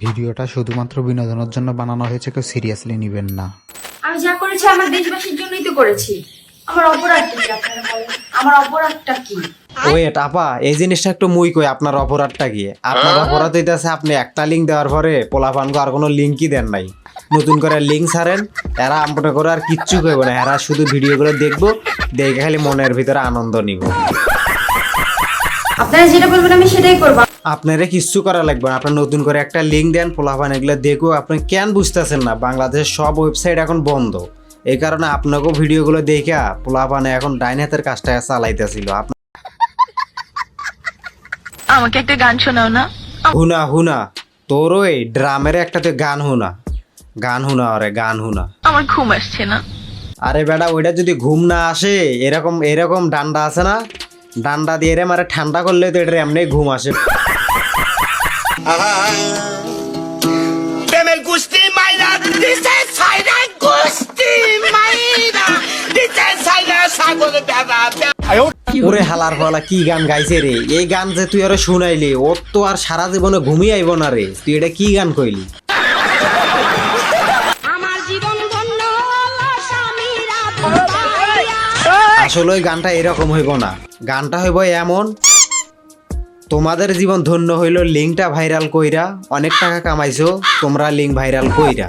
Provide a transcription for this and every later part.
ভিডিওটা শুধুমাত্র বিনোদনের জন্য বানানো হয়েছে, কেউ সিরিয়াসলি নেবেন না। আমি যা করেছি আমার দেশবাসীর জন্যই তো করেছি। আমার অপরাধটা কি আপনারা বলেন? আমার অপরাধটা কি? ওয়েট আপা, এই জিনিসটা একটু মুই কই, আপনার অপরাধটা কি? আপনার অপরাধ হইতাছে আপনি একটা লিঙ্ক দেওয়ার পরে পোলাপানকে আর কোনো লিঙ্কই দেন নাই। নতুন করে লিঙ্ক ছাড়েন, এরা আমটা করে আর কিচ্ছু কইব না, এরা শুধু ভিডিওগুলো দেখবো, দেখে খালি মনের ভিতরে আনন্দ নিব। আপনারা যেটা বলবেন আমি সেটাই করব। আপনারা কিচ্ছু করা লাগবে না, আপনার নতুন করে একটা লিঙ্ক দেন, পোলাপান এগুলো দেখো। আপনি কেন বুঝতেছেন না? বাংলাদেশের সব ওয়েবসাইট এখন বন্ধ, এই কারণে আপনাকেও ভিডিওগুলো দেখা পোলাপানে এখন ডাইন হাতের কাজটা চালাইতেছিল। আমাকে একটা গান শোনাও না। হুনা হুনা, তোর ওই ড্রামের একটাতে গান হুনা, গান হুনা, আরে গান হুনা। আমার ঘুম আসছে না। আরে বেটা, ওইটা যদি ঘুম না আসে, এরকম এরকম ডান্ডা আছে না, ডান্ডা দিয়ে রে মারে ঠান্ডা করলে তো এটা এমনি ঘুম আসে। Deme gusti mayra, dice sayra gusti mayra, dice sayra sago de baba. ওরে হালার ফালা, কি গান গাইছে রে! এই গান যে তুই আরে শুনাইলি, ওর তো আর সারা জীবনে ঘুমিয়ে আইব না রে। তুই এটা কি গান কইলি? আমার জীবন ধন্য হলো স্বামীরা আসলে ওই গানটা এরকম হইব না, গানটা হইব এমন: তোমাদের জীবন ধন্য হইল লিঙ্কটা ভাইরাল কইরা, অনেক টাকা কামাইছো তোমরা লিঙ্ক ভাইরাল কইরা।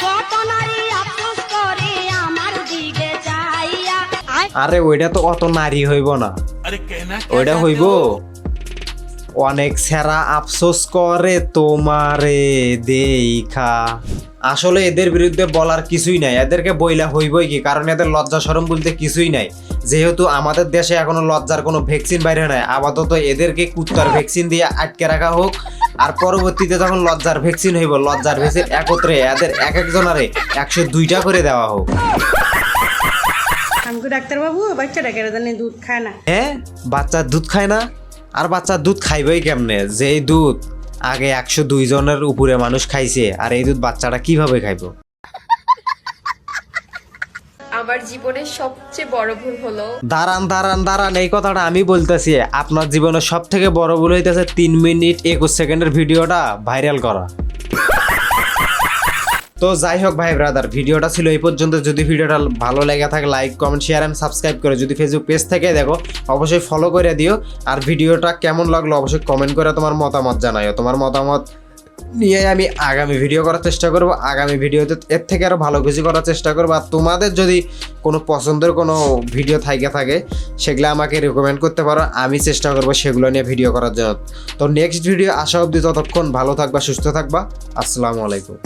কত নারী আফসোস করে আমার দিকে চাইয়া আরে ওইটা তো অত নারী হইব না, ওইটা হইব অনেক সেরা আফসোস করে তোমারে দেইখা। আসলে এদের বিরুদ্ধে বলার কিছুই নাই, এদেরকে বইলা হইবই কি, কারণ এদের লজ্জা শরম বলতে কিছুই নাই। যেহেতু আমাদের দেশে এখনো লজ্জার কোনো ভ্যাকসিন বাইরে নাই, আপাতত এদেরকে কুত্তার ভ্যাকসিন দিয়ে আটকে রাখা হোক, আর পরবর্তীতে যখন লজ্জার ভ্যাকসিন হইব, লজ্জার ভ্যাকসিন একত্রে এদের এক একজনারে 102টা করে দেওয়া হোক। আমাকে ডাক্তারবাবু বাচ্চাটা কেন জানি দুধ খায় না। হ্যাঁ, বাচ্চা দুধ খায় না? আর বাচ্চা দুধ খাইবেই কেমনে? যেই দুধ আগে 102 জনের উপরে মানুষ খাইছে, আর এই দুধ বাচ্চাটা কিভাবে খাইব? আমার জীবনের সবচেয়ে বড় ভুল হলো দাঁড়ান দাঁড়ান দাঁড়ান, এই কথাটা আমি বলতেছি। আপনার জীবনের সব থেকে বড় ভুল হইতেছে 3 মিনিট 21 সেকেন্ডের ভিডিওটা ভাইরাল করা। তো যাই হোক ভাই ব্রাদার, ভিডিওটা ছিল এই পর্যন্ত। যদি ভিডিওটা ভালো লেগে থাকে like comment share and subscribe করে, যদি ফেসবুক পেজ থেকে দেখো অবশ্যই ফলো করে দিও। আর ভিডিওটা কেমন লাগলো অবশ্যই কমেন্ট করে তোমার মতামত জানাইও। তোমার মতামত নিয়ে আমি আগামী ভিডিও করার চেষ্টা করব। আগামী ভিডিওতে এর থেকে আরও ভালো কিছু করার চেষ্টা করবো। আর তোমাদের যদি কোনো পছন্দের কোনো ভিডিও থাকে সেগুলো আমাকে রেকমেন্ড করতে পারো, আমি চেষ্টা করবো সেগুলো নিয়ে ভিডিও করার জন্য। তো নেক্সট ভিডিও আসা অবধি ততক্ষণ ভালো থাকবা, সুস্থ থাকবা। আসসালামু আলাইকুম।